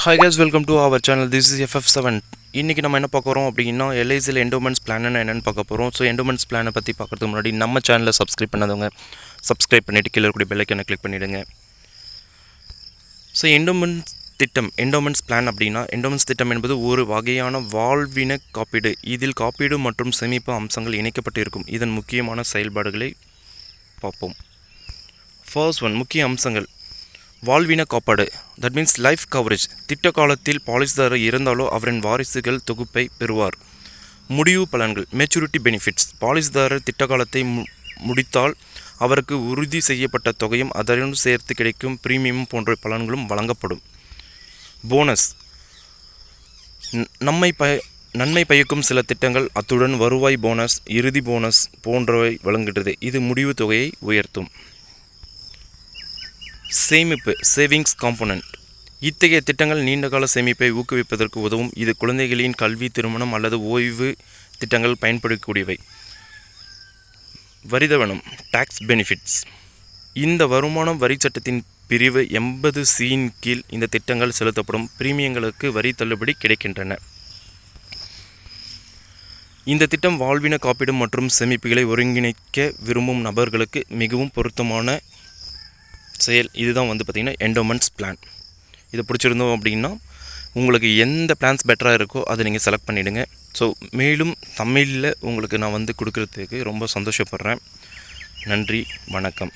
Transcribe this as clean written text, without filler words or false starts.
Hi guys, welcome to our channel. This is FF7. இன்றைக்கி நம்ம என்ன பார்க்க போகிறோம் அப்படின்னா, எல்ஐசியில் என்டோமெண்ட்ஸ் பிளான் என்னென்னு பார்க்க போகிறோம். ஸோ என்டோமெண்ட்ஸ் பிளானை பற்றி பார்க்குறதுக்கு முன்னாடி நம்ம சேனலை சப்ஸ்கிரைப் பண்ணாதவங்க சப்ஸ்கிரைப் பண்ணிவிட்டு கீழே இருக்கக்கூடிய பெல் ஐக்கானை கிளிக் பண்ணிவிடுங்க. ஸோ என்டோமெண்ட்ஸ் பிளான் அப்படின்னா, என்டோமெண்ட்ஸ் திட்டம் என்பது ஒரு வகையான வாழ்வின காப்பீடு. இதில் காப்பீடு மற்றும் சேமிப்பு அம்சங்கள் இணைக்கப்பட்டு இருக்கும். இதன் முக்கியமான செயல்பாடுகளை பார்ப்போம். ஃபர்ஸ்ட் ஒன், முக்கிய அம்சங்கள். வாழ்வின காப்பாடு, தட் மீன்ஸ் லைஃப் கவரேஜ். திட்ட காலத்தில் பாலிசிதாரர் இறந்தாலோ அவரின் வாரிசுகள் தொகுப்பை பெறுவார். முடிவு பலன்கள், மெச்சூரிட்டி பெனிஃபிட்ஸ். பாலிசிதாரர் திட்ட காலத்தை முடித்தால் அவருக்கு உறுதி செய்யப்பட்ட தொகையும் அதனுடன் சேர்த்து கிடைக்கும் பிரீமியம் போன்ற பலன்களும் வழங்கப்படும். போனஸ், நன்மை பயக்கும் சில திட்டங்கள், அத்துடன் வருவாய் போனஸ், இறுதி போனஸ் போன்றவை வழங்குகிறது. இது முடிவு தொகையை உயர்த்தும். சேமிப்பு, சேவிங்ஸ் காம்போனன்ட். இத்தகைய திட்டங்கள் நீண்டகால சேமிப்பை ஊக்குவிப்பதற்கு உதவும். இது குழந்தைகளின் கல்வி, திருமணம் அல்லது ஓய்வு திட்டங்கள் பயன்படக்கூடியவை. வரிதவணம், டாக்ஸ் பெனிஃபிட்ஸ். இந்த வருமான வரி சட்டத்தின் பிரிவு 80C கீழ் இந்த திட்டங்கள் செலுத்தப்படும் பிரீமியங்களுக்கு வரி தள்ளுபடி கிடைக்கின்றன. இந்த திட்டம் வாழ்வின காப்பீடு மற்றும் சேமிப்புகளை ஒருங்கிணைக்க விரும்பும் நபர்களுக்கு மிகவும் பொருத்தமான செயல். இதுதான் பார்த்திங்கன்னா என்டோமெண்ட்ஸ் பிளான். இது பிடிச்சிருந்தோம் அப்படின்னா உங்களுக்கு எந்த பிளான்ஸ் பெட்டராக இருக்கோ அதை நீங்கள் செலக்ட் பண்ணிவிடுங்க. ஸோ மேலும் தமிழில் உங்களுக்கு நான் கொடுக்குறதுக்கு ரொம்ப சந்தோஷப்படுறேன். நன்றி, வணக்கம்.